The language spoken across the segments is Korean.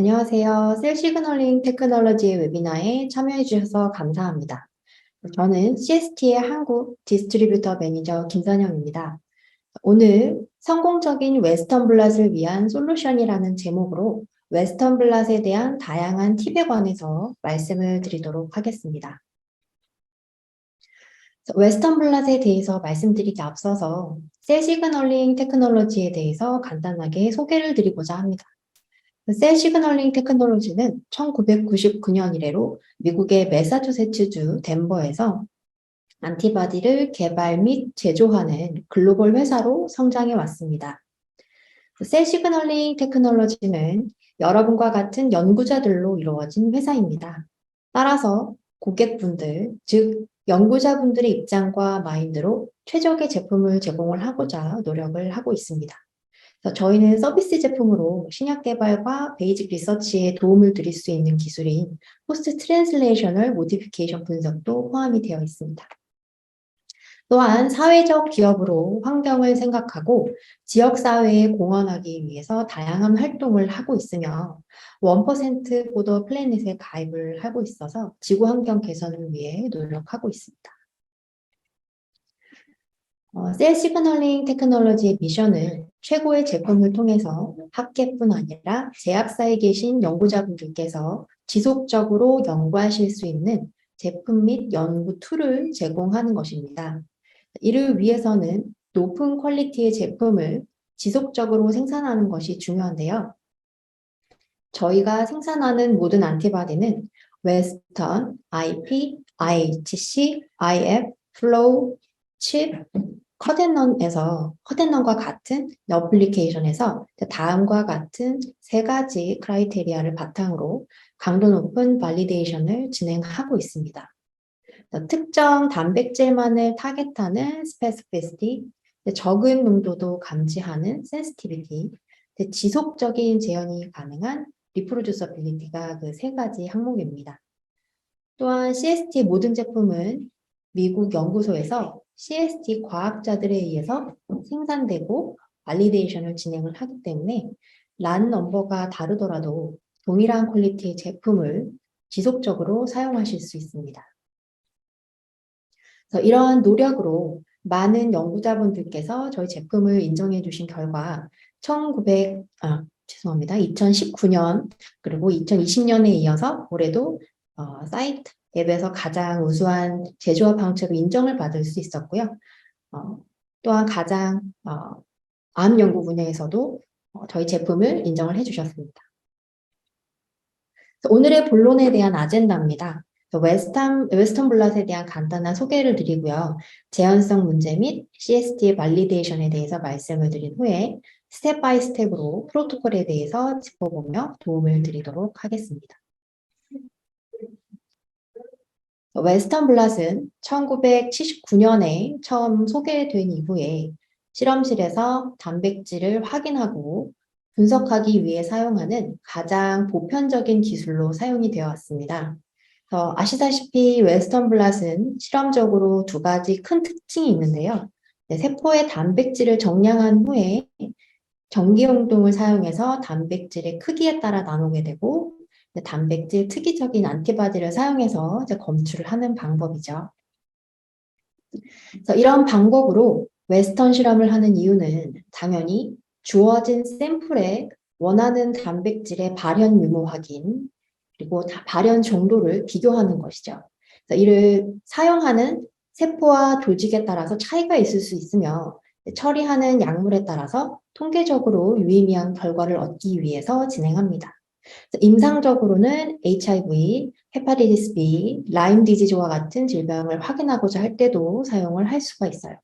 안녕하세요. 셀 시그널링 테크놀로지의 웨비나에 참여해 주셔서 감사합니다. 저는 CST의 한국 디스트리뷰터 매니저 김선영입니다. 오늘 성공적인 웨스턴 블랏을 위한 솔루션이라는 제목으로 웨스턴 블랏에 대한 다양한 팁에 관해서 말씀을 드리도록 하겠습니다. 웨스턴 블랏에 대해서 말씀드리기 앞서서 셀 시그널링 테크놀로지에 대해서 간단하게 소개를 드리고자 합니다. 셀 시그널링 테크놀로지는 1999년 이래로 미국의 매사추세츠주 덴버에서 안티바디를 개발 및 제조하는 글로벌 회사로 성장해 왔습니다. 셀 시그널링 테크놀로지는 여러분과 같은 연구자들로 이루어진 회사입니다. 따라서 고객분들, 즉 연구자분들의 입장과 마인드로 최적의 제품을 제공을 하고자 노력을 하고 있습니다. 저희는 서비스 제품으로 신약 개발과 베이직 리서치에 도움을 드릴 수 있는 기술인 포스트 트랜슬레이셔널 모디피케이션 분석도 포함이 되어 있습니다. 또한 사회적 기업으로 환경을 생각하고 지역사회에 공헌하기 위해서 다양한 활동을 하고 있으며 1% 보더 플래닛에 가입을 하고 있어서 지구 환경 개선을 위해 노력하고 있습니다. 셀 시그널링 테크놀로지의 미션은 최고의 제품을 통해서 학계뿐 아니라 제약사에 계신 연구자분들께서 지속적으로 연구하실 수 있는 제품 및 연구 툴을 제공하는 것입니다. 이를 위해서는 높은 퀄리티의 제품을 지속적으로 생산하는 것이 중요한데요. 저희가 생산하는 모든 안티바디는 웨스턴, IP, IHC, IF, 플로우, 칩, 커덴넌과 같은 어플리케이션에서 다음과 같은 세 가지 크라이테리아를 바탕으로 강도 높은 발리데이션을 진행하고 있습니다. 특정 단백질만을 타겟하는 스페시피시티, 적은 농도도 감지하는 센시티비티, 지속적인 재현이 가능한 리프로듀서빌리티가 그 세 가지 항목입니다. 또한 CST 모든 제품은 미국 연구소에서 CST 과학자들에 의해서 생산되고 발리데이션을 진행을 하기 때문에 란 넘버가 다르더라도 동일한 퀄리티의 제품을 지속적으로 사용하실 수 있습니다. 그래서 이러한 노력으로 많은 연구자분들께서 저희 제품을 인정해 주신 결과 2019년 그리고 2020년에 이어서 올해도 사이트 앱에서 가장 우수한 제조업 방식으로 인정을 받을 수 있었고요. 또한 가장 암 연구 분야에서도 저희 제품을 인정을 해주셨습니다. 오늘의 본론에 대한 아젠다입니다. 웨스턴 블랏에 대한 간단한 소개를 드리고요. 제한성 문제 및 CST 발리데이션에 대해서 말씀을 드린 후에 스텝 바이 스텝으로 프로토콜에 대해서 짚어보며 도움을 드리도록 하겠습니다. 웨스턴 블랏은 1979년에 처음 소개된 이후에 실험실에서 단백질을 확인하고 분석하기 위해 사용하는 가장 보편적인 기술로 사용이 되어 왔습니다. 아시다시피 웨스턴 블랏은 실험적으로 두 가지 큰 특징이 있는데요. 세포의 단백질을 정량한 후에 전기용동을 사용해서 단백질의 크기에 따라 나누게 되고 단백질 특이적인 안티바디를 사용해서 이제 검출을 하는 방법이죠. 그래서 이런 방법으로 웨스턴 실험을 하는 이유는 당연히 주어진 샘플에 원하는 단백질의 발현 유무 확인, 그리고 발현 정도를 비교하는 것이죠. 그래서 이를 사용하는 세포와 조직에 따라서 차이가 있을 수 있으며 처리하는 약물에 따라서 통계적으로 유의미한 결과를 얻기 위해서 진행합니다. 임상적으로는 HIV, 헤파티티스 B, 라임 디지즈와 같은 질병을 확인하고자 할 때도 사용을 할 수가 있어요.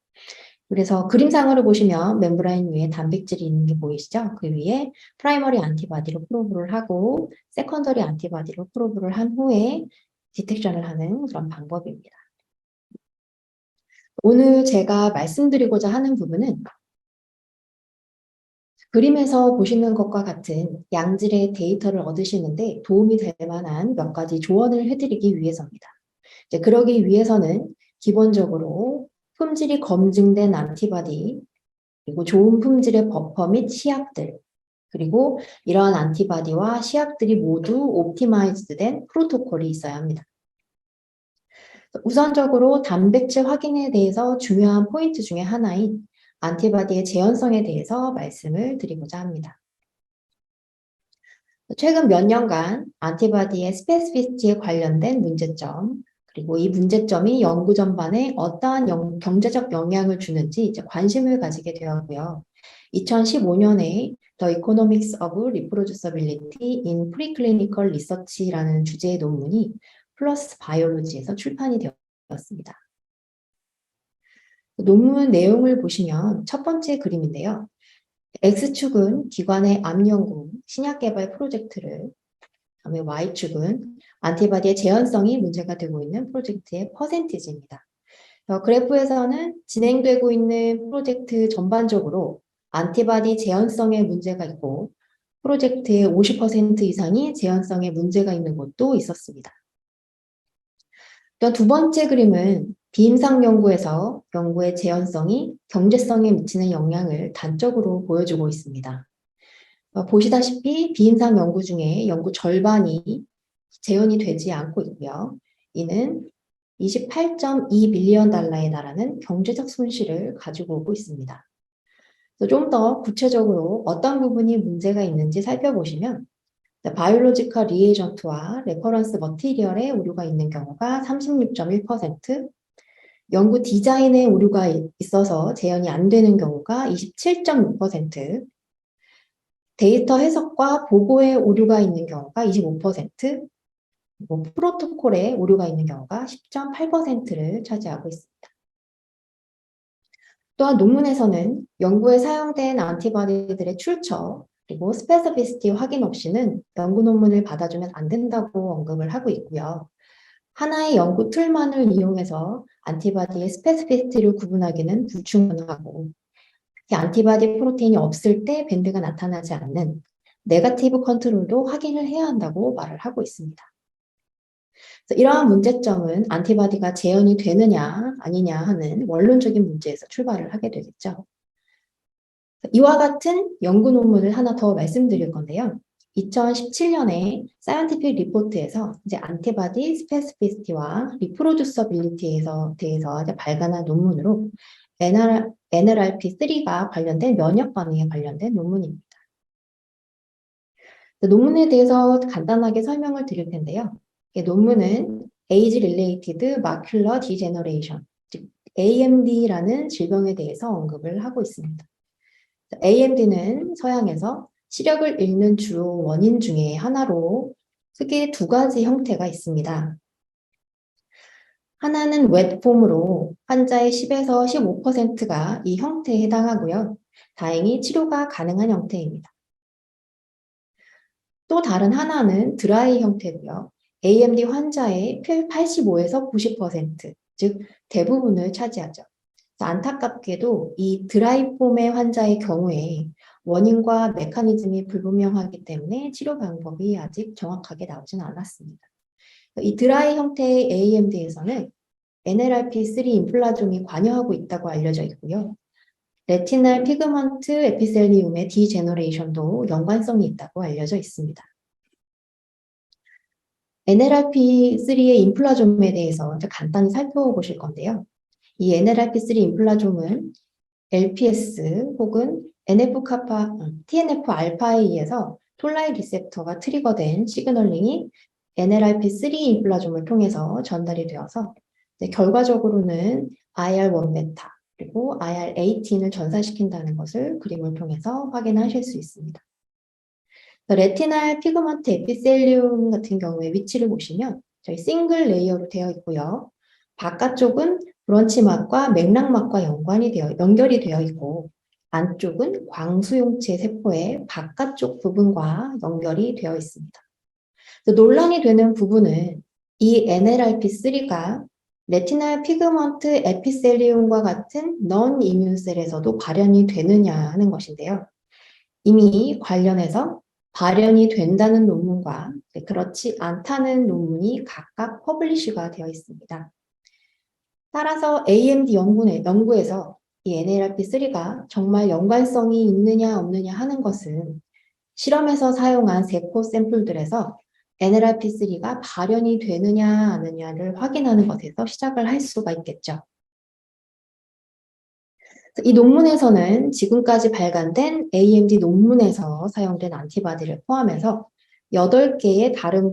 그래서 그림상으로 보시면 멤브레인 위에 단백질이 있는 게 보이시죠? 그 위에 프라이머리 안티바디로 프로브를 하고 세컨더리 안티바디로 프로브를 한 후에 디텍션을 하는 그런 방법입니다. 오늘 제가 말씀드리고자 하는 부분은 그림에서 보시는 것과 같은 양질의 데이터를 얻으시는데 도움이 될 만한 몇 가지 조언을 해드리기 위해서입니다. 그러기 위해서는 기본적으로 품질이 검증된 안티바디, 그리고 좋은 품질의 버퍼 및 시약들, 그리고 이러한 안티바디와 시약들이 모두 옵티마이즈된 프로토콜이 있어야 합니다. 우선적으로 단백질 확인에 대해서 중요한 포인트 중에 하나인 안티바디의 재현성에 대해서 말씀을 드리고자 합니다. 최근 몇 년간 안티바디의 스페시피시티에 관련된 문제점, 그리고 이 문제점이 연구 전반에 어떠한 경제적 영향을 주는지 이제 관심을 가지게 되었고요. 2015년에 The Economics of Reproducibility in Preclinical Research라는 주제의 논문이 플러스 바이올로지에서 출판이 되었습니다. 논문 내용을 보시면 첫 번째 그림인데요. X축은 기관의 암 연구, 신약 개발 프로젝트를, 그다음에 Y축은 안티바디의 재현성이 문제가 되고 있는 프로젝트의 퍼센티지입니다. 그래프에서는 진행되고 있는 프로젝트 전반적으로 안티바디 재현성에 문제가 있고 프로젝트의 50% 이상이 재현성에 문제가 있는 곳도 있었습니다. 또 두 번째 그림은 비임상 연구에서 연구의 재현성이 경제성에 미치는 영향을 단적으로 보여주고 있습니다. 보시다시피 비임상 연구 중에 연구 절반이 재현이 되지 않고 있고요. 이는 28.2 빌리언 달러에 달하는 경제적 손실을 가지고 오고 있습니다. 좀 더 구체적으로 어떤 부분이 문제가 있는지 살펴보시면 바이올로지컬 리에이전트와 레퍼런스 머티리얼에 오류가 있는 경우가 36.1%, 연구 디자인에 오류가 있어서 재현이 안 되는 경우가 27.6%, 데이터 해석과 보고에 오류가 있는 경우가 25%, 프로토콜에 오류가 있는 경우가 10.8%를 차지하고 있습니다. 또한 논문에서는 연구에 사용된 안티바디들의 출처, 그리고 스페시피시티 확인 없이는 연구 논문을 받아주면 안 된다고 언급을 하고 있고요. 하나의 연구 툴만을 이용해서 안티바디의 스페시피시티를 구분하기는 불충분하고, 특히 안티바디 프로테인이 없을 때 밴드가 나타나지 않는 네거티브 컨트롤도 확인을 해야 한다고 말을 하고 있습니다. 이러한 문제점은 안티바디가 재현이 되느냐 아니냐 하는 원론적인 문제에서 출발을 하게 되겠죠. 이와 같은 연구 논문을 하나 더 말씀드릴 건데요. 2017년에 사이언티픽 리포트에서 이제 안티바디 스페시피시티와 리프로듀서빌리티에서 대해서 이제 발간한 논문으로 NLRP3가 관련된 면역 반응에 관련된 논문입니다. 논문에 대해서 간단하게 설명을 드릴 텐데요. 논문은 Age-related Macular Degeneration, 즉 AMD라는 질병에 대해서 언급을 하고 있습니다. AMD는 서양에서 시력을 잃는 주요 원인 중에 하나로 크게 두 가지 형태가 있습니다. 하나는 웻폼으로 환자의 10에서 15%가 이 형태에 해당하고요. 다행히 치료가 가능한 형태입니다. 또 다른 하나는 드라이 형태고요. AMD 환자의 85에서 90%, 즉 대부분을 차지하죠. 안타깝게도 이 드라이 폼의 환자의 경우에 원인과 메커니즘이 불분명하기 때문에 치료 방법이 아직 정확하게 나오진 않았습니다. 이 드라이 형태의 AMD에서는 NLRP3 인플라좀이 관여하고 있다고 알려져 있고요. 레티날 피그먼트 에피셀리움의 디제너레이션도 연관성이 있다고 알려져 있습니다. NLRP3의 인플라좀에 대해서 간단히 살펴보실 건데요. 이 NLRP3 인플라좀은 LPS 혹은 TNF-알파에 의해서 톨라이 리셉터가 트리거된 시그널링이 NLRP3 인플라좀을 통해서 전달이 되어서 결과적으로는 IR1베타 그리고 IR18을 전사시킨다는 것을 그림을 통해서 확인하실 수 있습니다. 레티날 피그먼트 에피셀리움 같은 경우에 위치를 보시면 저희 싱글 레이어로 되어 있고요. 바깥쪽은 브런치막과 맥락막과 연결이 되어 있고 안쪽은 광수용체 세포의 바깥쪽 부분과 연결이 되어 있습니다. 논란이 되는 부분은 이 NLRP3가 레티날 피그먼트 에피셀리움과 같은 non-이뮨셀에서도 발현이 되느냐 하는 것인데요. 이미 관련해서 발현이 된다는 논문과 그렇지 않다는 논문이 각각 퍼블리시가 되어 있습니다. 따라서 AMD 연구에서 이 NLRP3가 정말 연관성이 있느냐 없느냐 하는 것은 실험에서 사용한 세포 샘플들에서 NLRP3가 발현이 되느냐 아느냐를 확인하는 것에서 시작을 할 수가 있겠죠. 이 논문에서는 지금까지 발간된 AMD 논문에서 사용된 안티바디를 포함해서 8개의 다른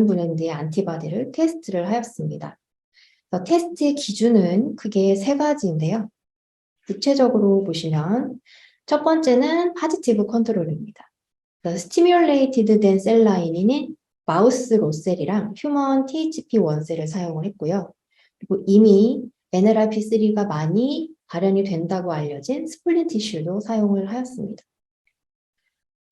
브랜드의 안티바디를 테스트를 하였습니다. 테스트의 기준은 크게 3가지인데요. 구체적으로 보시면 첫 번째는 파지티브 컨트롤입니다. 스티뮬레이티드 된 셀 라인인 마우스 로셀이랑 휴먼 THP 원셀을 사용을 했고요. 그리고 이미 NLRP3가 많이 발현이 된다고 알려진 스플린 티슈도 사용을 하였습니다.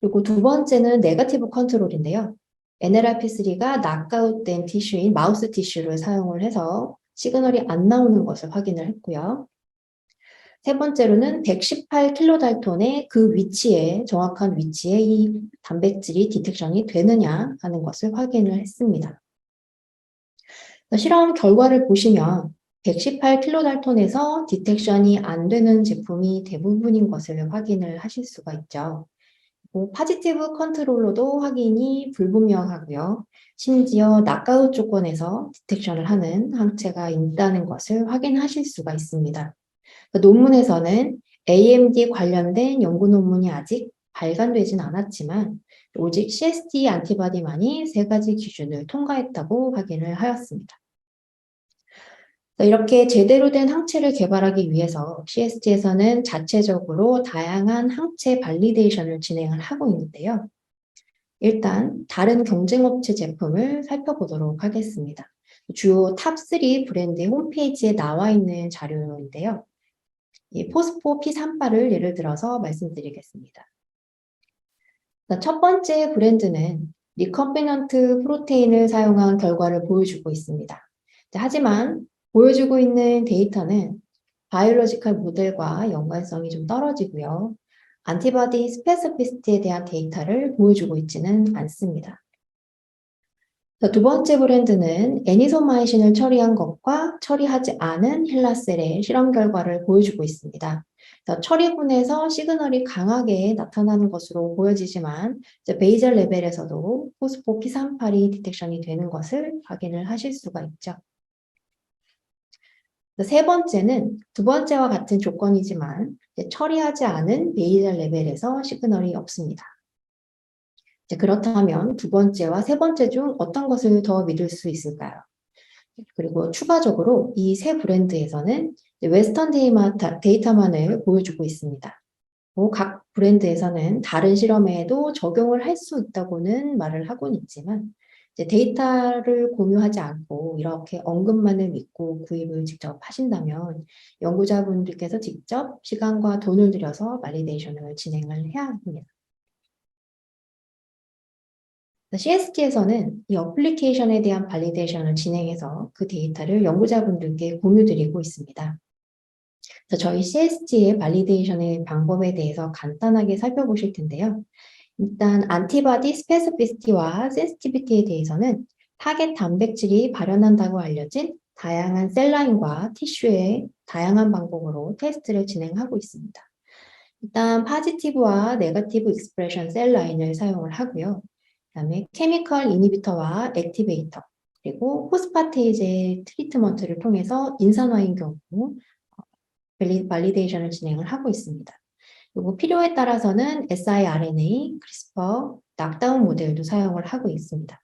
그리고 두 번째는 네거티브 컨트롤인데요. NLRP3가 낙아웃된 티슈인 마우스 티슈를 사용을 해서 시그널이 안 나오는 것을 확인을 했고요. 세 번째로는 118kDalton의 그 위치에, 정확한 위치에 이 단백질이 디텍션이 되느냐 하는 것을 확인을 했습니다. 실험 결과를 보시면 118kDalton에서 디텍션이 안 되는 제품이 대부분인 것을 확인을 하실 수가 있죠. 파지티브 컨트롤로도 확인이 불분명하고요. 심지어 낙아웃 조건에서 디텍션을 하는 항체가 있다는 것을 확인하실 수가 있습니다. 논문에서는 AMD 관련된 연구 논문이 아직 발간되진 않았지만 오직 CST 안티바디만이 3가지 기준을 통과했다고 확인을 하였습니다. 이렇게 제대로 된 항체를 개발하기 위해서 CST에서는 자체적으로 다양한 항체 발리데이션을 진행을 하고 있는데요. 일단 다른 경쟁업체 제품을 살펴보도록 하겠습니다. 주요 탑3 브랜드의 홈페이지에 나와 있는 자료인데요. 이 포스포 P38을 예를 들어서 말씀드리겠습니다. 첫 번째 브랜드는 리컴비넌트 프로테인을 사용한 결과를 보여주고 있습니다. 하지만 보여주고 있는 데이터는 바이올로지컬 모델과 연관성이 좀 떨어지고요. 안티바디 스페시피시티에 대한 데이터를 보여주고 있지는 않습니다. 두 번째 브랜드는 애니소마이신을 처리한 것과 처리하지 않은 힐라셀의 실험 결과를 보여주고 있습니다. 처리군에서 시그널이 강하게 나타나는 것으로 보여지지만 베이젤 레벨에서도 포스포 P38이 디텍션이 되는 것을 확인을 하실 수가 있죠. 세 번째는 두 번째와 같은 조건이지만 처리하지 않은 베이젤 레벨에서 시그널이 없습니다. 그렇다면 두 번째와 세 번째 중 어떤 것을 더 믿을 수 있을까요? 그리고 추가적으로 이 세 브랜드에서는 웨스턴 데이터만을 보여주고 있습니다. 각 브랜드에서는 다른 실험에도 적용을 할 수 있다고는 말을 하고는 있지만 데이터를 공유하지 않고 이렇게 언급만을 믿고 구입을 직접 하신다면 연구자분들께서 직접 시간과 돈을 들여서 발리데이션을 진행을 해야 합니다. CST에서는 이 어플리케이션에 대한 발리데이션을 진행해서 그 데이터를 연구자분들께 공유드리고 있습니다. 저희 CST의 발리데이션의 방법에 대해서 간단하게 살펴보실 텐데요. 일단 안티바디 스페시피시티와 센시티비티에 대해서는 타겟 단백질이 발현한다고 알려진 다양한 셀라인과 티슈의 다양한 방법으로 테스트를 진행하고 있습니다. 일단 파지티브와 네거티브 익스프레션 셀라인을 사용을 하고요. 그다음에 케미컬 이니비터와 액티베이터, 그리고 포스파테이제 트리트먼트를 통해서 인산화인 경우 발리데이션을 진행을 하고 있습니다. 그리고 필요에 따라서는 siRNA, 크리스퍼, 낙다운 모델도 사용을 하고 있습니다.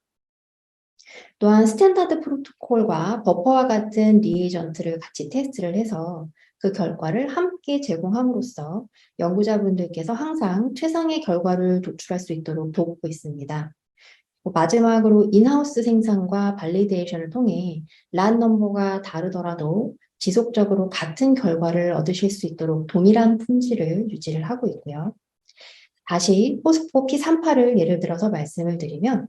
또한 스탠다드 프로토콜과 버퍼와 같은 리에이전트를 같이 테스트를 해서 그 결과를 함께 제공함으로써 연구자분들께서 항상 최상의 결과를 도출할 수 있도록 돕고 있습니다. 마지막으로 인하우스 생산과 발리데이션을 통해 란 넘버가 다르더라도 지속적으로 같은 결과를 얻으실 수 있도록 동일한 품질을 유지를 하고 있고요. 다시 포스포 P38을 예를 들어서 말씀을 드리면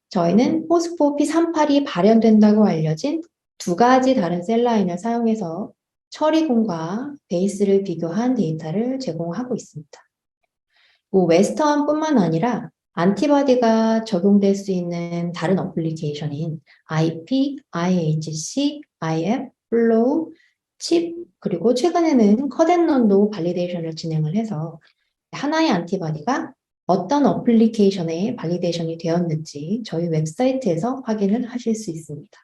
저희는 포스포 P38이 발현된다고 알려진 2가지 다른 셀라인을 사용해서 처리군과 베이스를 비교한 데이터를 제공하고 있습니다. 웨스턴뿐만 아니라 안티바디가 적용될 수 있는 다른 어플리케이션인 IP, IHC, IF, 플로우, 칩, 그리고 최근에는 컷앤런도 발리데이션을 진행을 해서 하나의 안티바디가 어떤 어플리케이션에 발리데이션이 되었는지 저희 웹사이트에서 확인을 하실 수 있습니다.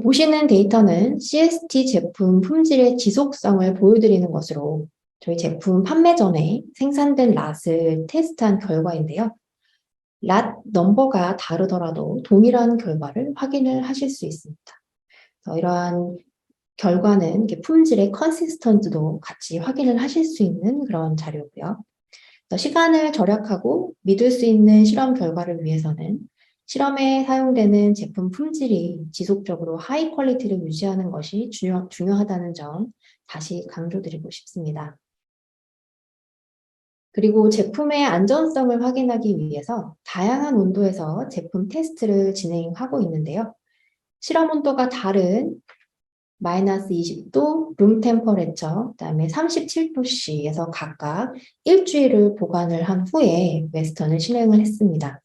보시는 데이터는 CST 제품 품질의 지속성을 보여드리는 것으로 저희 제품 판매 전에 생산된 랏을 테스트한 결과인데요. 랏 넘버가 다르더라도 동일한 결과를 확인을 하실 수 있습니다. 이러한 결과는 품질의 컨시스턴트도 같이 확인을 하실 수 있는 그런 자료고요. 시간을 절약하고 믿을 수 있는 실험 결과를 위해서는 실험에 사용되는 제품 품질이 지속적으로 하이 퀄리티를 유지하는 것이 중요하다는 점 다시 강조드리고 싶습니다. 그리고 제품의 안전성을 확인하기 위해서 다양한 온도에서 제품 테스트를 진행하고 있는데요. 실험 온도가 다른 마이너스 20도, 룸 템퍼레처, 그다음에 37도씨에서 각각 일주일을 보관을 한 후에 웨스턴을 실행을 했습니다.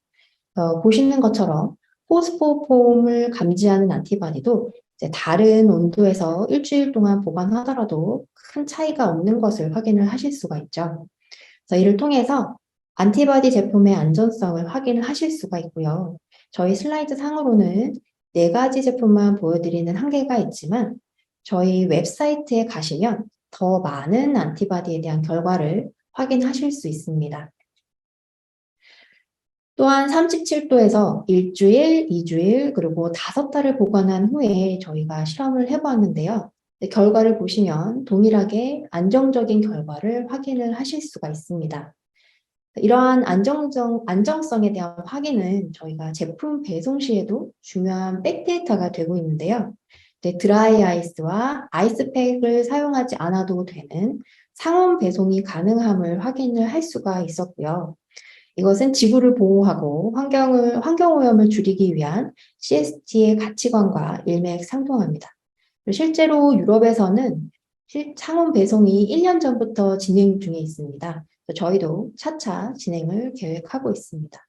보시는 것처럼 포스포폼을 감지하는 안티바디도 이제 다른 온도에서 일주일 동안 보관하더라도 큰 차이가 없는 것을 확인을 하실 수가 있죠. 그래서 이를 통해서 안티바디 제품의 안전성을 확인을 하실 수가 있고요. 저희 슬라이드 상으로는 4가지 제품만 보여드리는 한계가 있지만 저희 웹사이트에 가시면 더 많은 안티바디에 대한 결과를 확인하실 수 있습니다. 또한 37도에서 일주일, 2주일, 그리고 5달을 보관한 후에 저희가 실험을 해보았는데요. 결과를 보시면 동일하게 안정적인 결과를 확인을 하실 수가 있습니다. 이러한 안정성에 대한 확인은 저희가 제품 배송 시에도 중요한 백데이터가 되고 있는데요. 드라이 아이스와 아이스팩을 사용하지 않아도 되는 상온 배송이 가능함을 확인을 할 수가 있었고요. 이것은 지구를 보호하고 환경오염을 줄이기 위한 CST의 가치관과 일맥상통합니다. 실제로 유럽에서는 상온 배송이 1년 전부터 진행 중에 있습니다. 저희도 차차 진행을 계획하고 있습니다.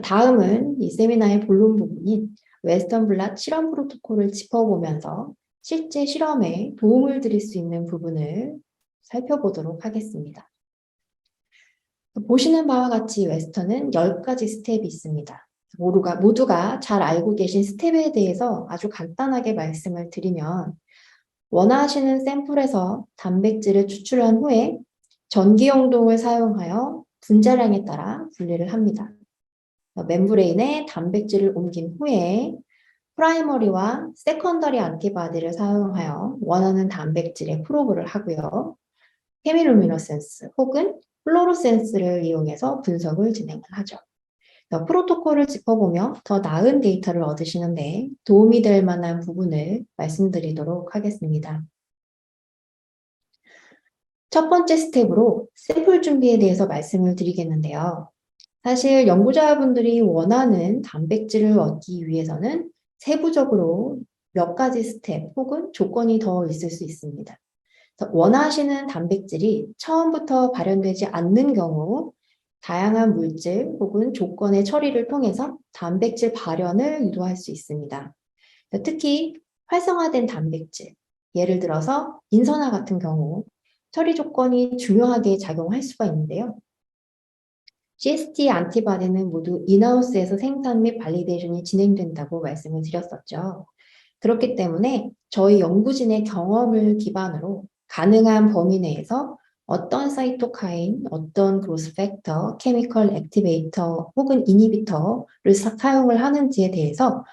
다음은 이 세미나의 본론 부분인 웨스턴 블랏 실험 프로토콜을 짚어보면서 실제 실험에 도움을 드릴 수 있는 부분을 살펴보도록 하겠습니다. 보시는 바와 같이 웨스턴은 10가지 스텝이 있습니다. 모두가 잘 알고 계신 스텝에 대해서 아주 간단하게 말씀을 드리면 원하시는 샘플에서 단백질을 추출한 후에 전기용동을 사용하여 분자량에 따라 분리를 합니다. 멤브레인에 단백질을 옮긴 후에 프라이머리와 세컨더리 안티바디를 사용하여 원하는 단백질에 프로브를 하고요. 케미루미너센스 혹은 플로로센스를 이용해서 분석을 진행을 하죠. 프로토콜을 짚어보며 더 나은 데이터를 얻으시는데 도움이 될 만한 부분을 말씀드리도록 하겠습니다. 첫 번째 스텝으로 샘플 준비에 대해서 말씀을 드리겠는데요. 사실 연구자분들이 원하는 단백질을 얻기 위해서는 세부적으로 몇 가지 스텝 혹은 조건이 더 있을 수 있습니다. 원하시는 단백질이 처음부터 발현되지 않는 경우 다양한 물질 혹은 조건의 처리를 통해서 단백질 발현을 유도할 수 있습니다. 특히 활성화된 단백질, 예를 들어서 인선화 같은 경우 처리 조건이 중요하게 작용할 수가 있는데요. CST 안티바디는 모두 인하우스에서 생산 및 발리데이션이 진행된다고 말씀을 드렸었죠. 그렇기 때문에 저희 연구진의 경험을 기반으로 가능한 범위 내에서 어떤 사이토카인, 어떤 그로스 팩터, 케미컬 액티베이터 혹은 이니비터를 사용을 하는지에 대해서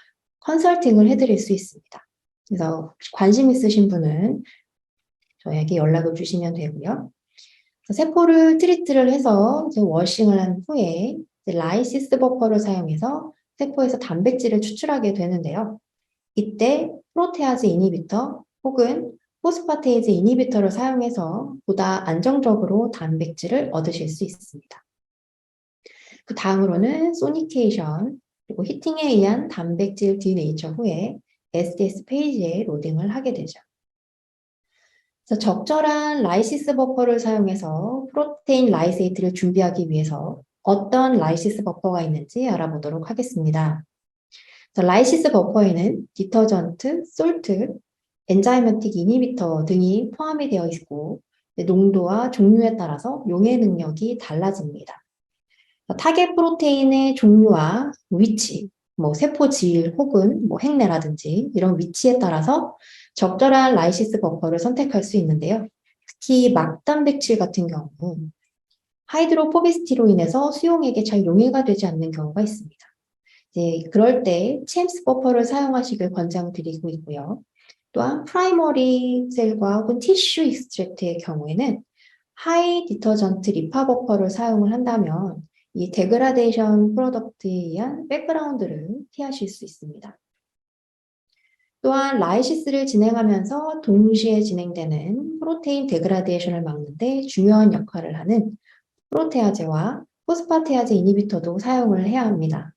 컨설팅을 해드릴 수 있습니다. 그래서 관심 있으신 분은 저에게 연락을 주시면 되고요. 세포를 트리트를 해서 워싱을 한 후에 라이시스 버퍼를 사용해서 세포에서 단백질을 추출하게 되는데요. 이때 프로테아즈 이니비터 혹은 포스파테이즈 이니비터를 사용해서 보다 안정적으로 단백질을 얻으실 수 있습니다. 그 다음으로는 소니케이션 그리고 히팅에 의한 단백질 디네이처 후에 SDS 페이지에 로딩을 하게 되죠. 그래서 적절한 라이시스 버퍼를 사용해서 프로테인 라이세이트를 준비하기 위해서 어떤 라이시스 버퍼가 있는지 알아보도록 하겠습니다. 라이시스 버퍼에는 디터전트, 솔트, 엔자이머틱 이니비터 등이 포함이 되어 있고 농도와 종류에 따라서 용해 능력이 달라집니다. 타겟 프로테인의 종류와 위치, 세포 질 혹은 행내라든지 이런 위치에 따라서 적절한 라이시스 버퍼를 선택할 수 있는데요. 특히 막단백질 같은 경우 하이드로포비스티로 인해서 수용액에 잘 용해가 되지 않는 경우가 있습니다. 그럴 때 챔스 버퍼를 사용하시길 권장드리고 있고요. 또한 프라이머리 셀과 혹은 티슈 익스트랙트의 경우에는 하이 디터전트 리파 버퍼를 사용을 한다면 이 데그라데이션 프로덕트에 의한 백그라운드를 피하실 수 있습니다. 또한 라이시스를 진행하면서 동시에 진행되는 프로테인 데그라데이션을 막는 데 중요한 역할을 하는 프로테아제와 포스파테아제 이니비터도 사용을 해야 합니다.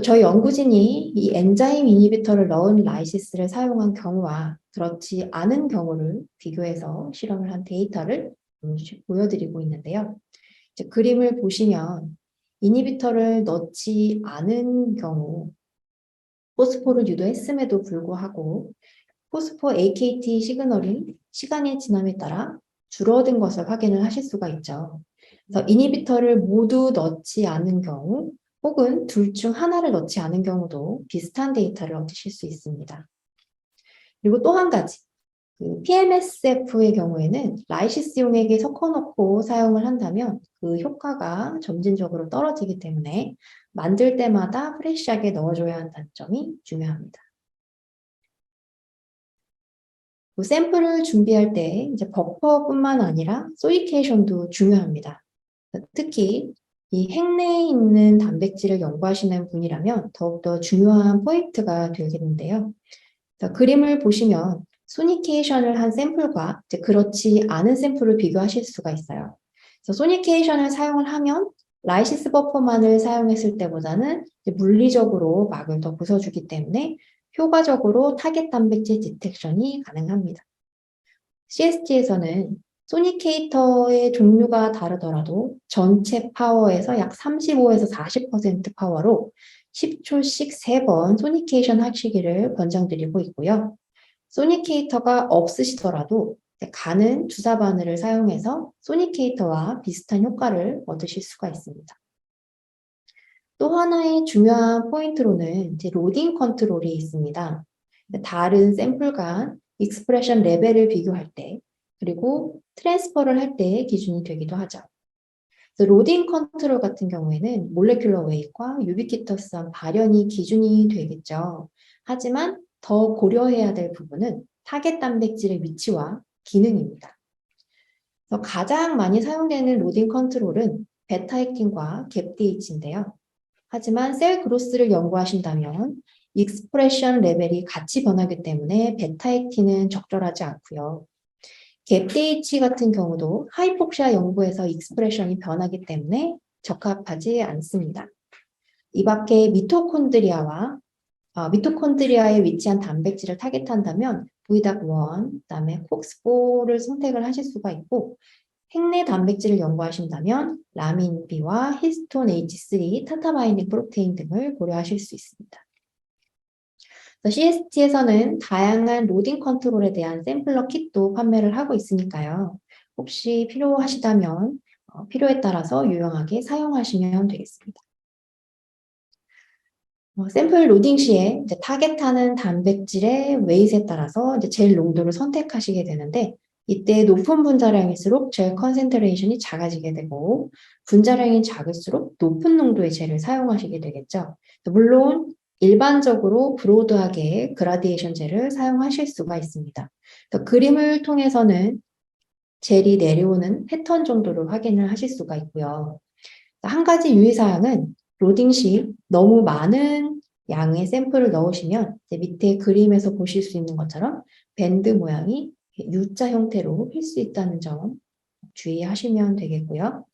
저희 연구진이 이 엔자임 이니비터를 넣은 라이시스를 사용한 경우와 그렇지 않은 경우를 비교해서 실험을 한 데이터를 보여드리고 있는데요. 그림을 보시면 이니비터를 넣지 않은 경우 포스포를 유도했음에도 불구하고 포스포 AKT 시그널이 시간이 지남에 따라 줄어든 것을 확인을 하실 수가 있죠. 그래서 이니비터를 모두 넣지 않은 경우 혹은 둘 중 하나를 넣지 않은 경우도 비슷한 데이터를 얻으실 수 있습니다. 그리고 또 한 가지, PMSF의 경우에는 라이시스 용액에 섞어놓고 사용을 한다면 그 효과가 점진적으로 떨어지기 때문에 만들 때마다 프레시하게 넣어줘야 한다는 점이 중요합니다. 샘플을 준비할 때 이제 버퍼뿐만 아니라 소이케이션도 중요합니다. 특히 이 핵내에 있는 단백질을 연구하시는 분이라면 더욱더 중요한 포인트가 되겠는데요. 그림을 보시면 소니케이션을 한 샘플과 그렇지 않은 샘플을 비교하실 수가 있어요. 그래서 소니케이션을 사용을 하면 라이시스 버퍼만을 사용했을 때보다는 물리적으로 막을 더 부숴주기 때문에 효과적으로 타겟 단백질 디텍션이 가능합니다. CST에서는 소니케이터의 종류가 다르더라도 전체 파워에서 약 35에서 40% 파워로 10초씩 3번 소니케이션 하시기를 권장드리고 있고요. 소니케이터가 없으시더라도 가는 주사 바늘을 사용해서 소니케이터와 비슷한 효과를 얻으실 수가 있습니다. 또 하나의 중요한 포인트로는 로딩 컨트롤이 있습니다. 다른 샘플 간 익스프레션 레벨을 비교할 때 그리고 트랜스퍼를 할 때의 기준이 되기도 하죠. 로딩 컨트롤 같은 경우에는 몰레큘러 웨이트과 유비퀴터스한 발현이 기준이 되겠죠. 하지만 더 고려해야 될 부분은 타겟 단백질의 위치와 기능입니다. 그래서 가장 많이 사용되는 로딩 컨트롤은 베타액틴과 갭DH인데요. 하지만 셀 그로스를 연구하신다면 익스프레션 레벨이 같이 변하기 때문에 베타액틴은 적절하지 않고요. 갭DH 같은 경우도 하이폭시아 연구에서 익스프레션이 변하기 때문에 적합하지 않습니다. 이 밖에 미토콘드리아에 위치한 단백질을 타겟한다면 VDAC1, 그다음에 COX4를 선택을 하실 수가 있고 핵내 단백질을 연구하신다면 라민-B와 히스톤 H3, 타타바이닉 프로테인 등을 고려하실 수 있습니다. CST에서는 다양한 로딩 컨트롤에 대한 샘플러 킷도 판매를 하고 있으니까요. 혹시 필요하시다면 필요에 따라서 유용하게 사용하시면 되겠습니다. 샘플 로딩 시에 이제 타겟하는 단백질의 웨이트에 따라서 이제 젤 농도를 선택하시게 되는데 이때 높은 분자량일수록 젤 컨센트레이션이 작아지게 되고 분자량이 작을수록 높은 농도의 젤을 사용하시게 되겠죠. 물론 일반적으로 브로드하게 그라디에이션 젤을 사용하실 수가 있습니다. 그림을 통해서는 젤이 내려오는 패턴 정도를 확인을 하실 수가 있고요. 한 가지 유의사항은 로딩 시 너무 많은 양의 샘플을 넣으시면 밑에 그림에서 보실 수 있는 것처럼 밴드 모양이 U자 형태로 필 수 있다는 점 주의하시면 되겠고요.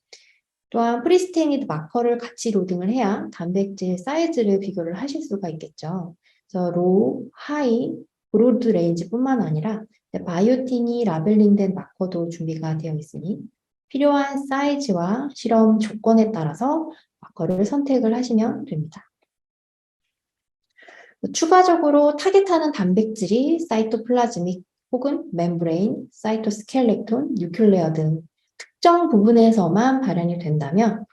또한 프리스테니드 마커를 같이 로딩을 해야 단백질 사이즈를 비교를 하실 수가 있겠죠. 그래서 로우, 하이, 브로드 레인지뿐만 아니라 바이오틴이 라벨링된 마커도 준비가 되어 있으니 필요한 사이즈와 실험 조건에 따라서 마커를 선택을 하시면 됩니다. 추가적으로 타겟하는 단백질이 사이토플라즈믹 혹은 멤브레인, 사이토스켈레톤, 뉴클레어 등 특정 부분에서만 발현이 된다면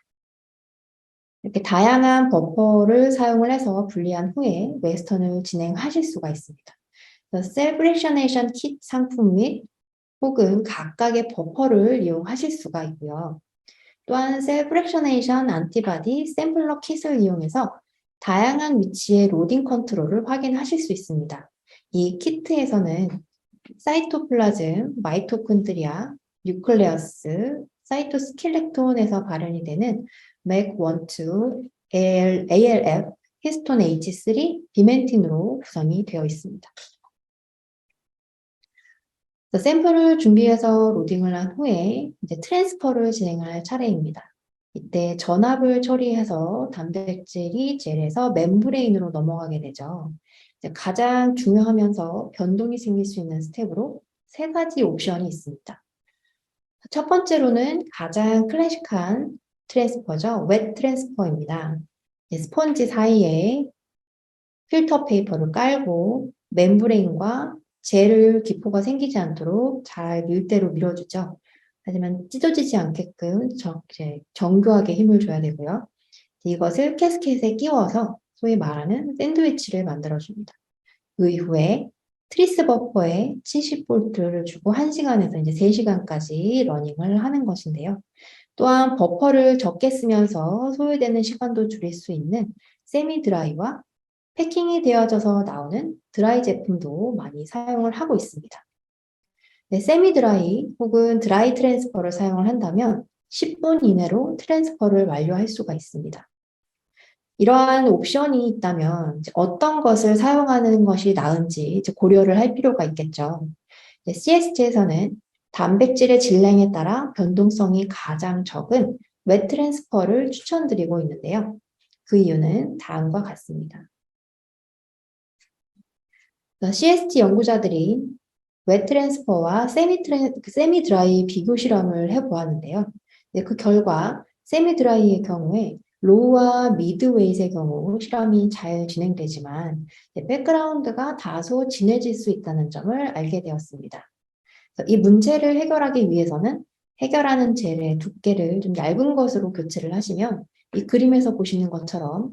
이렇게 다양한 버퍼를 사용을 해서 분리한 후에 웨스턴을 진행하실 수가 있습니다. 셀 프랙셔네이션 킷 상품 및 혹은 각각의 버퍼를 이용하실 수가 있고요. 또한 셀 프랙셔네이션 안티바디 샘플러 킷을 이용해서 다양한 위치의 로딩 컨트롤을 확인하실 수 있습니다. 이 키트에서는 사이토플라즘, 마이토콘드리아, 뉴클레어스, 사이토스켈레톤에서 발현이 되는 맥1, 2, ALF, 히스톤 H3, 비멘틴으로 구성이 되어 있습니다. 샘플을 준비해서 로딩을 한 후에 이제 트랜스퍼를 진행할 차례입니다. 이때 전압을 처리해서 단백질이 젤에서 멤브레인으로 넘어가게 되죠. 가장 중요하면서 변동이 생길 수 있는 스텝으로 세 가지 옵션이 있습니다. 첫 번째로는 가장 클래식한 트랜스퍼죠. 웻 트랜스퍼입니다. 스펀지 사이에 필터 페이퍼를 깔고 멤브레인과 젤 기포가 생기지 않도록 잘 밀대로 밀어주죠. 하지만 찢어지지 않게끔 정교하게 힘을 줘야 되고요. 이것을 캐스켓에 끼워서 소위 말하는 샌드위치를 만들어줍니다. 그 이후에 트리스 버퍼에 70V를 주고 1시간에서 이제 3시간까지 러닝을 하는 것인데요. 또한 버퍼를 적게 쓰면서 소요되는 시간도 줄일 수 있는 세미 드라이와 패킹이 되어져서 나오는 드라이 제품도 많이 사용을 하고 있습니다. 네, 세미 드라이 혹은 드라이 트랜스퍼를 사용을 한다면 10분 이내로 트랜스퍼를 완료할 수가 있습니다. 이러한 옵션이 있다면 어떤 것을 사용하는 것이 나은지 고려를 할 필요가 있겠죠. CSG에서는 단백질의 질량에 따라 변동성이 가장 적은 웻 트랜스퍼를 추천드리고 있는데요. 그 이유는 다음과 같습니다. CST 연구자들이 웻 트랜스퍼와 세미 드라이 비교 실험을 해보았는데요. 그 결과 세미 드라이의 경우에 로우와 미드 웨이트의 경우 실험이 잘 진행되지만 백그라운드가 다소 진해질 수 있다는 점을 알게 되었습니다. 이 문제를 해결하기 위해서는 해결하는 젤의 두께를 좀 얇은 것으로 교체를 하시면 이 그림에서 보시는 것처럼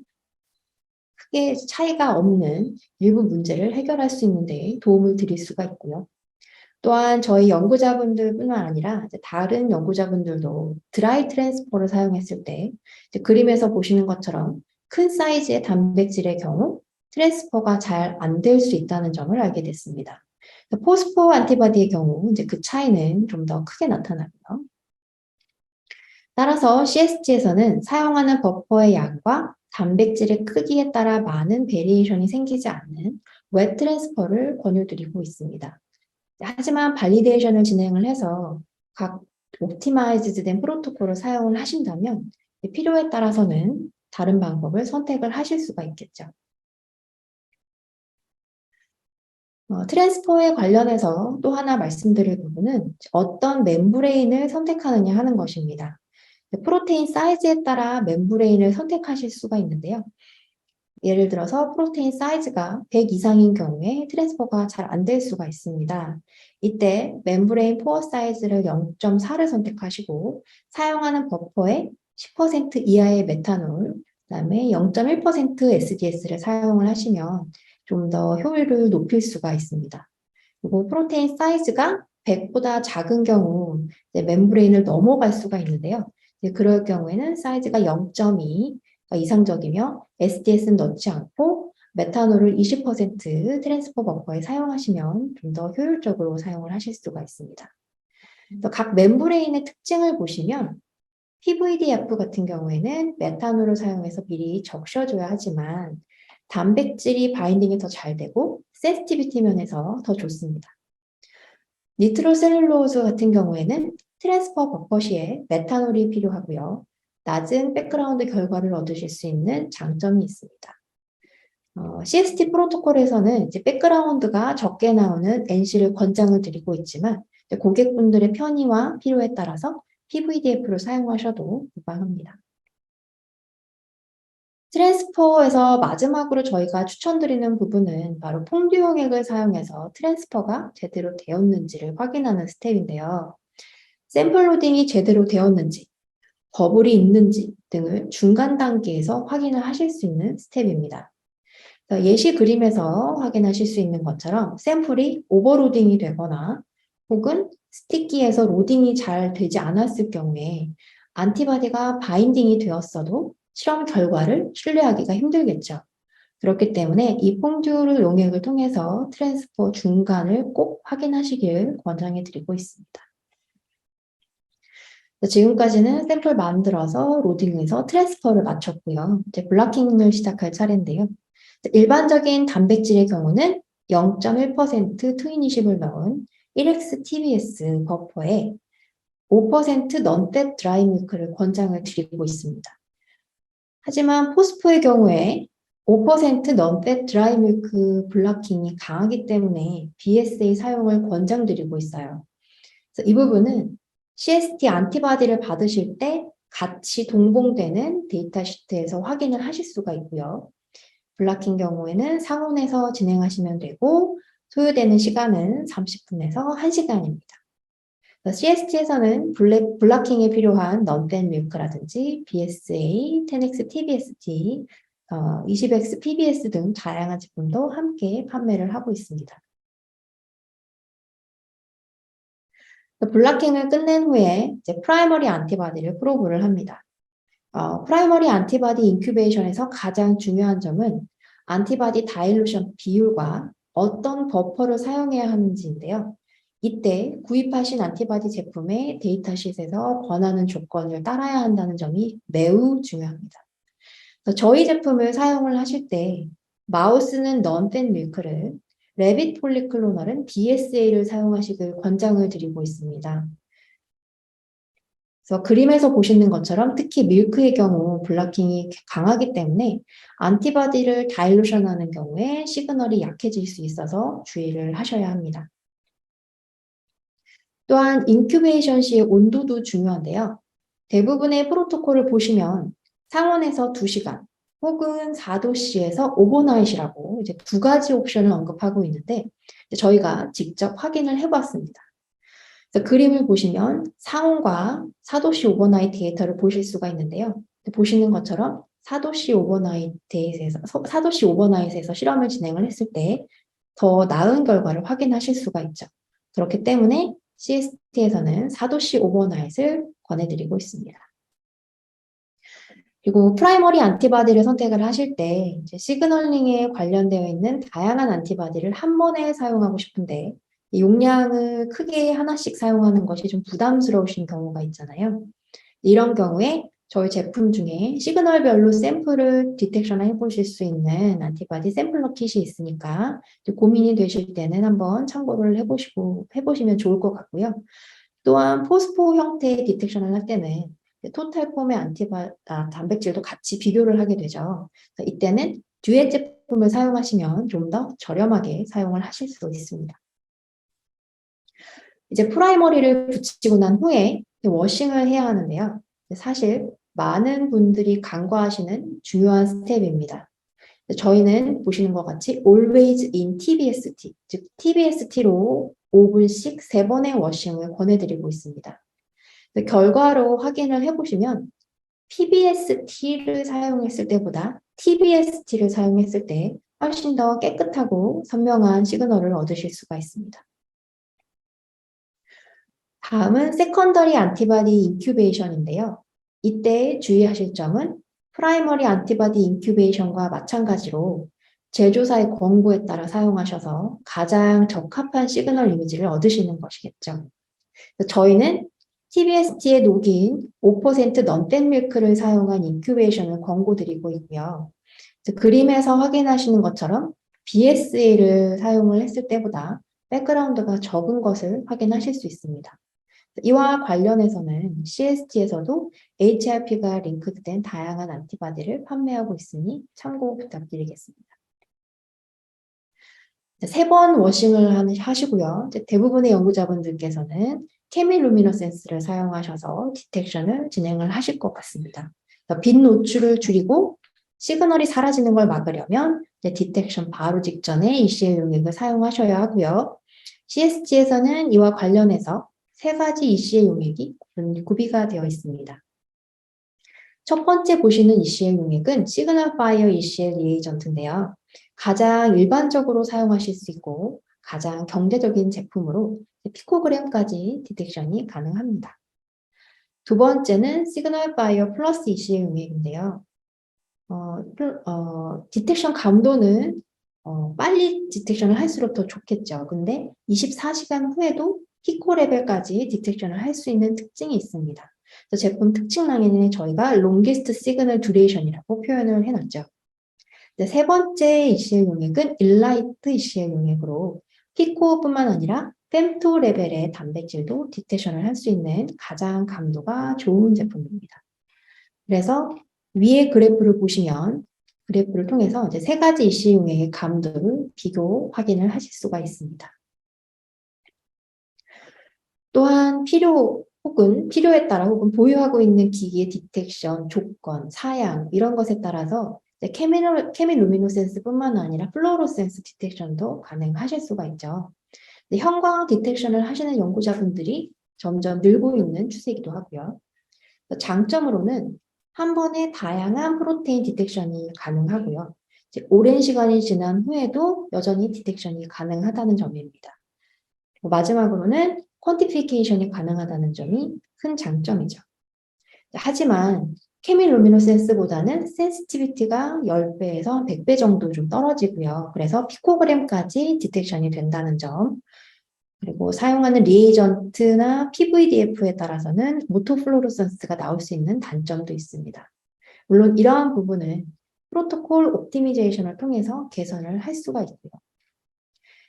크게 차이가 없는 일부 문제를 해결할 수 있는 데 도움을 드릴 수가 있고요. 또한 저희 연구자분들뿐만 아니라 다른 연구자분들도 드라이 트랜스퍼를 사용했을 때 그림에서 보시는 것처럼 큰 사이즈의 단백질의 경우 트랜스퍼가 잘 안 될 수 있다는 점을 알게 됐습니다. 포스포 안티바디의 경우 이제 그 차이는 좀 더 크게 나타나고요. 따라서 CSG에서는 사용하는 버퍼의 양과 단백질의 크기에 따라 많은 베리에이션이 생기지 않는 웻 트랜스퍼를 권유드리고 있습니다. 하지만 발리데이션을 진행을 해서 각 옵티마이즈된 프로토콜을 사용을 하신다면 필요에 따라서는 다른 방법을 선택을 하실 수가 있겠죠. 트랜스퍼에 관련해서 또 하나 말씀드릴 부분은 어떤 멤브레인을 선택하느냐 하는 것입니다. 프로테인 사이즈에 따라 멤브레인을 선택하실 수가 있는데요. 예를 들어서 프로테인 사이즈가 100 이상인 경우에 트랜스퍼가 잘 안 될 수가 있습니다. 이때 멤브레인 포어 사이즈를 0.4를 선택하시고 사용하는 버퍼의 10% 이하의 메탄올, 그다음에 0.1% SDS를 사용을 하시면 좀 더 효율을 높일 수가 있습니다. 그리고 프로테인 사이즈가 100보다 작은 경우 멤브레인을 넘어갈 수가 있는데요. 그럴 경우에는 사이즈가 0.2 이상적이며 SDS는 넣지 않고 메탄올을 20% 트랜스퍼 버퍼에 사용하시면 좀 더 효율적으로 사용을 하실 수가 있습니다. 각 멤브레인의 특징을 보시면 PVDF 같은 경우에는 메탄올을 사용해서 미리 적셔줘야 하지만 단백질이 바인딩이 더 잘 되고 센시티비티 면에서 더 좋습니다. 니트로셀룰로즈 같은 경우에는 트랜스퍼 버퍼 시에 메탄올이 필요하고요. 낮은 백그라운드 결과를 얻으실 수 있는 장점이 있습니다. CST 프로토콜에서는 이제 백그라운드가 적게 나오는 NC를 권장을 드리고 있지만 고객분들의 편의와 필요에 따라서 PVDF를 사용하셔도 무방합니다. 트랜스퍼에서 마지막으로 저희가 추천드리는 부분은 바로 퐁듀용액을 사용해서 트랜스퍼가 제대로 되었는지를 확인하는 스텝인데요. 샘플 로딩이 제대로 되었는지, 버블이 있는지 등을 중간 단계에서 확인을 하실 수 있는 스텝입니다. 예시 그림에서 확인하실 수 있는 것처럼 샘플이 오버로딩이 되거나 혹은 스티키에서 로딩이 잘 되지 않았을 경우에 안티바디가 바인딩이 되었어도 실험 결과를 신뢰하기가 힘들겠죠. 그렇기 때문에 이 퐁듀르 용액을 통해서 트랜스퍼 중간을 꼭 확인하시길 권장해 드리고 있습니다. 지금까지는 샘플 만들어서 로딩해서 트랜스퍼를 마쳤고요. 이제 블락킹을 시작할 차례인데요. 일반적인 단백질의 경우는 0.1% 트윈20을 넣은 1x-TBS 버퍼에 5% 넌팻 드라이 밀크를 권장을 드리고 있습니다. 하지만 포스포의 경우에 5% 넌팻 드라이 밀크 블락킹이 강하기 때문에 BSA 사용을 권장드리고 있어요. 그래서 이 부분은 CST 안티바디를 받으실 때 같이 동봉되는 데이터 시트에서 확인을 하실 수가 있고요. 블락킹 경우에는 상온에서 진행하시면 되고 소요되는 시간은 30분에서 1시간입니다. CST에서는 블락킹에 필요한 넌팻 밀크라든지 BSA, 10X TBST, 20X PBS 등 다양한 제품도 함께 판매를 하고 있습니다. 블락킹을 끝낸 후에 이제 프라이머리 안티바디를 프로브를 합니다. 프라이머리 안티바디 인큐베이션에서 가장 중요한 점은 안티바디 다일루션 비율과 어떤 버퍼를 사용해야 하는지인데요. 이때 구입하신 안티바디 제품의 데이터시트에서 권하는 조건을 따라야 한다는 점이 매우 중요합니다. 저희 제품을 사용을 하실 때 마우스는 넌팻 밀크를, 레빗 폴리클로널은 BSA를 사용하시길 권장을 드리고 있습니다. 그래서 그림에서 보시는 것처럼 특히 밀크의 경우 블락킹이 강하기 때문에 안티바디를 다일루션하는 경우에 시그널이 약해질 수 있어서 주의를 하셔야 합니다. 또한 인큐베이션 시의 온도도 중요한데요. 대부분의 프로토콜을 보시면 상온에서 2시간 혹은 4도씨에서 오버나잇이라고 이제 두 가지 옵션을 언급하고 있는데 저희가 직접 확인을 해봤습니다. 그림을 보시면 상온과 4도씨 오버나잇 데이터를 보실 수가 있는데요. 보시는 것처럼 4도씨 오버나잇에서 실험을 진행을 했을 때 더 나은 결과를 확인하실 수가 있죠. 그렇기 때문에 CST에서는 4도씨 오버나잇을 권해드리고 있습니다. 그리고 프라이머리 안티바디를 선택을 하실 때 이제 시그널링에 관련되어 있는 다양한 안티바디를 한 번에 사용하고 싶은데 이 용량을 크게 하나씩 사용하는 것이 좀 부담스러우신 경우가 있잖아요. 이런 경우에 저희 제품 중에 시그널별로 샘플을 디텍션을 해보실 수 있는 안티바디 샘플러 킷이 있으니까 고민이 되실 때는 한번 참고를 해보시면 좋을 것 같고요. 또한 포스포 형태의 디텍션을 할 때는 토탈 폼의 단백질도 같이 비교를 하게 되죠. 이때는 듀엣 제품을 사용하시면 좀 더 저렴하게 사용을 하실 수 있습니다. 이제 프라이머리를 붙이고 난 후에 워싱을 해야 하는데요. 사실 많은 분들이 간과하시는 중요한 스텝입니다. 저희는 보시는 것 같이 always in TBST, 즉 TBST로 5분씩 3번의 워싱을 권해드리고 있습니다. 결과로 확인을 해보시면 PBST를 사용했을 때보다 TBST를 사용했을 때 훨씬 더 깨끗하고 선명한 시그널을 얻으실 수가 있습니다. 다음은 세컨더리 안티바디 인큐베이션인데요. 이때 주의하실 점은 프라이머리 안티바디 인큐베이션과 마찬가지로 제조사의 권고에 따라 사용하셔서 가장 적합한 시그널 이미지를 얻으시는 것이겠죠. 저희는 TBST에 녹인 5% 넌팻 밀크를 사용한 인큐베이션을 권고드리고 있고요. 그림에서 확인하시는 것처럼 BSA를 사용을 했을 때보다 백그라운드가 적은 것을 확인하실 수 있습니다. 이와 관련해서는 CST에서도 HRP가 링크된 다양한 안티바디를 판매하고 있으니 참고 부탁드리겠습니다. 3번 워싱을 하시고요. 대부분의 연구자분들께서는 케미루미너센스를 사용하셔서 디텍션을 진행을 하실 것 같습니다. 빛 노출을 줄이고 시그널이 사라지는 걸 막으려면 디텍션 바로 직전에 ECL 용액을 사용하셔야 하고요. CSG에서는 이와 관련해서 세 가지 ECL 용액이 구비가 되어 있습니다. 첫 번째 보시는 ECL 용액은 시그널 파이어 ECL 리에이전트인데요. 가장 일반적으로 사용하실 수 있고 가장 경제적인 제품으로 피코그램까지 디텍션이 가능합니다. 두 번째는 시그널 파이어 플러스 ECL 용액인데요. 디텍션 감도는 빨리 디텍션을 할수록 더 좋겠죠. 근데 24시간 후에도 피코 레벨까지 디텍션을 할 수 있는 특징이 있습니다. 그래서 제품 특징란에는 저희가 longest signal duration이라고 표현을 해놨죠. 세 번째 ECL 용액은 일라이트 ECL 용액으로 피코뿐만 아니라 fem토 레벨의 단백질도 디텍션을 할 수 있는 가장 감도가 좋은 제품입니다. 그래서 위에 그래프를 보시면 그래프를 통해서 이제 세 가지 ECL 용액의 감도를 비교 확인을 하실 수가 있습니다. 또한 필요에 따라 혹은 보유하고 있는 기기의 디텍션, 조건, 사양 이런 것에 따라서 케미루미노센스뿐만 아니라 플루오로센스 디텍션도 가능하실 수가 있죠. 형광 디텍션을 하시는 연구자분들이 점점 늘고 있는 추세이기도 하고요. 장점으로는 한 번에 다양한 프로테인 디텍션이 가능하고요. 오랜 시간이 지난 후에도 여전히 디텍션이 가능하다는 점입니다. 마지막으로는 퀀티피케이션이 가능하다는 점이 큰 장점이죠. 하지만 케미루미노센스보다는 센시티비티가 10배에서 100배 정도 좀 떨어지고요. 그래서 피코그램까지 디텍션이 된다는 점, 그리고 사용하는 리에이전트나 PVDF에 따라서는 모토플로로선스가 나올 수 있는 단점도 있습니다. 물론 이러한 부분은 프로토콜 옵티미제이션을 통해서 개선을 할 수가 있고요.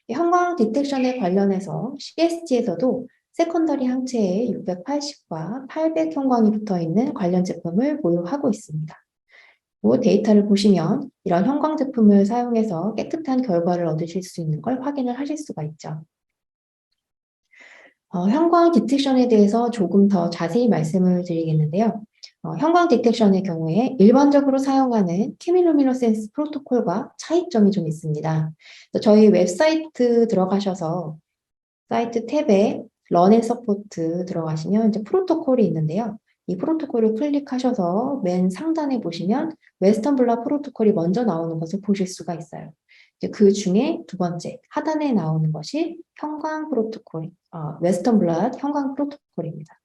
형광 디텍션에 관련해서 CSG에서도 세컨더리 항체에 680과 800 형광이 붙어 있는 관련 제품을 보유하고 있습니다. 그 데이터를 보시면 이런 형광 제품을 사용해서 깨끗한 결과를 얻으실 수 있는 걸 확인을 하실 수가 있죠. 형광 디텍션에 대해서 조금 더 자세히 말씀을 드리겠는데요. 형광 디텍션의 경우에 일반적으로 사용하는 케미루미노센스 프로토콜과 차이점이 좀 있습니다. 저희 웹사이트 들어가셔서 사이트 탭에 Run and Support 들어가시면 이제 프로토콜이 있는데요. 이 프로토콜을 클릭하셔서 맨 상단에 보시면 웨스턴 블라 프로토콜이 먼저 나오는 것을 보실 수가 있어요. 그 중에 두 번째 하단에 나오는 것이 형광 프로토콜, 웨스턴 블랏 형광 프로토콜입니다.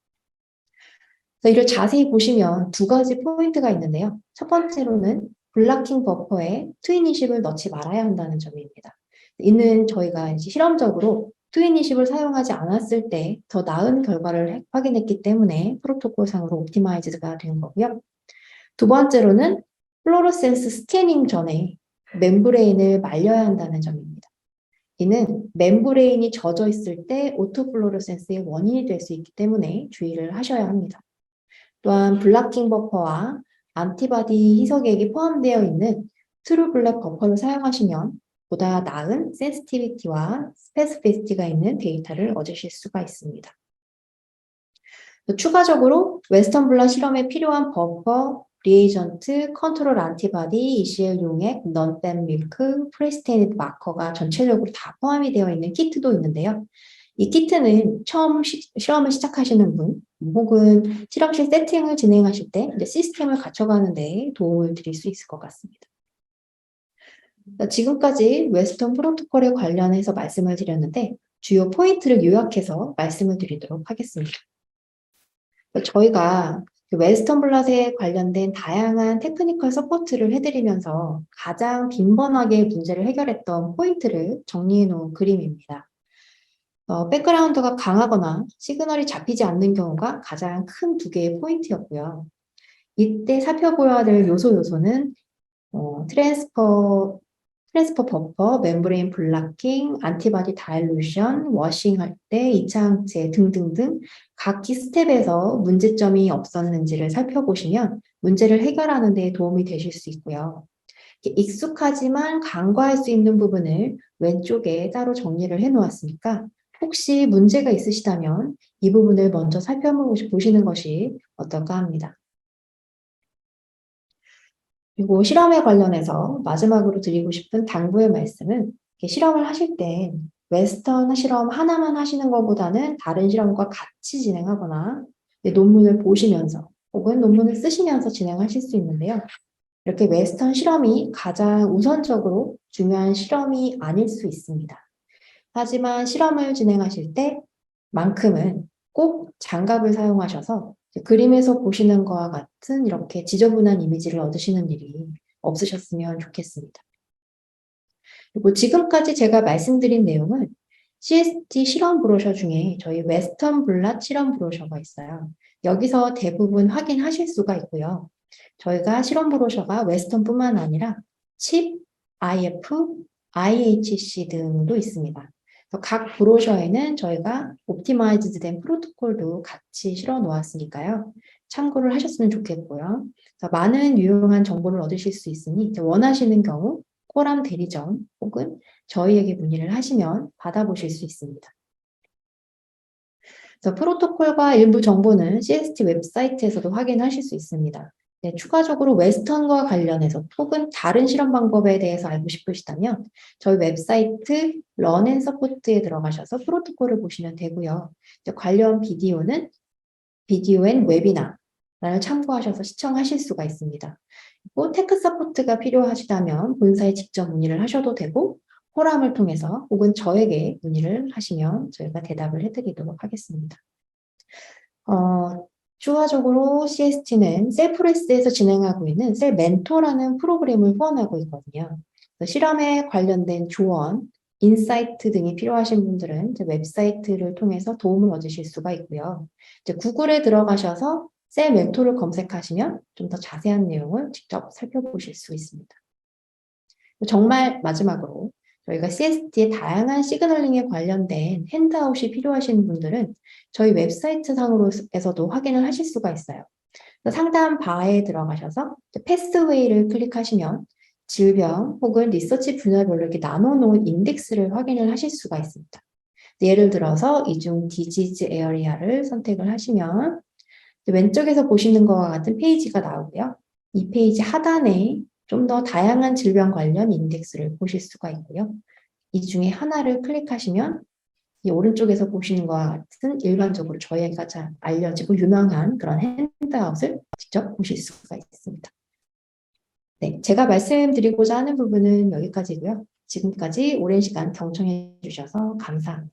그래서 이를 자세히 보시면 두 가지 포인트가 있는데요. 첫 번째로는 블라킹 버퍼에 트윈이십을 넣지 말아야 한다는 점입니다. 이는 저희가 이제 실험적으로 트윈이십을 사용하지 않았을 때 더 나은 결과를 확인했기 때문에 프로토콜상으로 옵티마이즈가 된 거고요. 두 번째로는 플로로센스 스캐닝 전에 멤브레인을 말려야 한다는 점입니다. 이는 멤브레인이 젖어 있을 때 오토플로로센스의 원인이 될 수 있기 때문에 주의를 하셔야 합니다. 또한 블라킹 버퍼와 안티바디 희석액이 포함되어 있는 트루 블랙 버퍼를 사용하시면 보다 나은 센시티비티와 스페시피시티가 있는 데이터를 얻으실 수가 있습니다. 추가적으로 웨스턴 블라 실험에 필요한 버퍼, 리에이전트, 컨트롤 안티바디, ECL 용액, 넌댐 밀크, 프레스테이니드 마커가 전체적으로 다 포함이 되어 있는 키트도 있는데요. 이 키트는 처음 실험을 시작하시는 분 혹은 실험실 세팅을 진행하실 때 이제 시스템을 갖춰가는 데 도움을 드릴 수 있을 것 같습니다. 지금까지 웨스턴 프로토콜에 관련해서 말씀을 드렸는데 주요 포인트를 요약해서 말씀을 드리도록 하겠습니다. 저희가 웨스턴 블랏에 관련된 다양한 테크니컬 서포트를 해드리면서 가장 빈번하게 문제를 해결했던 포인트를 정리해 놓은 그림입니다. 백그라운드가 강하거나 시그널이 잡히지 않는 경우가 가장 큰 두 개의 포인트였고요. 이때 살펴보아야 될 요소는 트랜스퍼 버퍼, 멤브레인 블락킹, 안티바디 다일루션, 워싱할 때 2차 항체 등등등 각기 스텝에서 문제점이 없었는지를 살펴보시면 문제를 해결하는 데 도움이 되실 수 있고요. 익숙하지만 간과할 수 있는 부분을 왼쪽에 따로 정리를 해 놓았으니까 혹시 문제가 있으시다면 이 부분을 먼저 살펴보시는 것이 어떨까 합니다. 그리고 실험에 관련해서 마지막으로 드리고 싶은 당부의 말씀은 실험을 하실 때 웨스턴 실험 하나만 하시는 것보다는 다른 실험과 같이 진행하거나 논문을 보시면서 혹은 논문을 쓰시면서 진행하실 수 있는데요. 이렇게 웨스턴 실험이 가장 우선적으로 중요한 실험이 아닐 수 있습니다. 하지만 실험을 진행하실 때만큼은 꼭 장갑을 사용하셔서 그림에서 보시는 것과 같은 이렇게 지저분한 이미지를 얻으시는 일이 없으셨으면 좋겠습니다. 그리고 지금까지 제가 말씀드린 내용은 CST 실험 브로셔 중에 저희 웨스턴 블랏 실험 브로셔가 있어요. 여기서 대부분 확인하실 수가 있고요. 저희가 실험 브로셔가 웨스턴뿐만 아니라 칩, IF, IHC 등도 있습니다. 각 브로셔에는 저희가 옵티마이즈드 된 프로토콜도 같이 실어 놓았으니까요. 참고를 하셨으면 좋겠고요. 많은 유용한 정보를 얻으실 수 있으니 원하시는 경우 코람 대리점 혹은 저희에게 문의를 하시면 받아보실 수 있습니다. 프로토콜과 일부 정보는 CST 웹사이트에서도 확인하실 수 있습니다. 네, 추가적으로 웨스턴과 관련해서 혹은 다른 실험 방법에 대해서 알고 싶으시다면 저희 웹사이트 런앤서포트에 들어가셔서 프로토콜을 보시면 되고요. 관련 비디오는 비디오 앤 웨비나를 참고하셔서 시청하실 수가 있습니다. 그리고 테크 서포트가 필요하시다면 본사에 직접 문의를 하셔도 되고 포럼을 통해서 혹은 저에게 문의를 하시면 저희가 대답을 해드리도록 하겠습니다. 추가적으로 CST는 셀프레스에서 진행하고 있는 셀 멘토라는 프로그램을 후원하고 있거든요. 실험에 관련된 조언, 인사이트 등이 필요하신 분들은 웹사이트를 통해서 도움을 얻으실 수가 있고요. 구글에 들어가셔서 셀 멘토를 검색하시면 좀 더 자세한 내용을 직접 살펴보실 수 있습니다. 정말 마지막으로 저희가 CST의 다양한 시그널링에 관련된 핸드아웃이 필요하신 분들은 저희 웹사이트 상으로에서도 확인을 하실 수가 있어요. 상단 바에 들어가셔서 패스웨이를 클릭하시면 질병 혹은 리서치 분야별로 이렇게 나눠놓은 인덱스를 확인을 하실 수가 있습니다. 예를 들어서 이중 디지즈 에어리아를 선택을 하시면 왼쪽에서 보시는 것과 같은 페이지가 나오고요. 이 페이지 하단에 좀 더 다양한 질병 관련 인덱스를 보실 수가 있고요. 이 중에 하나를 클릭하시면 이 오른쪽에서 보시는 것과 같은 일반적으로 저희가 잘 알려지고 유명한 그런 핸드아웃을 직접 보실 수가 있습니다. 네, 제가 말씀드리고자 하는 부분은 여기까지고요. 지금까지 오랜 시간 경청해 주셔서 감사합니다.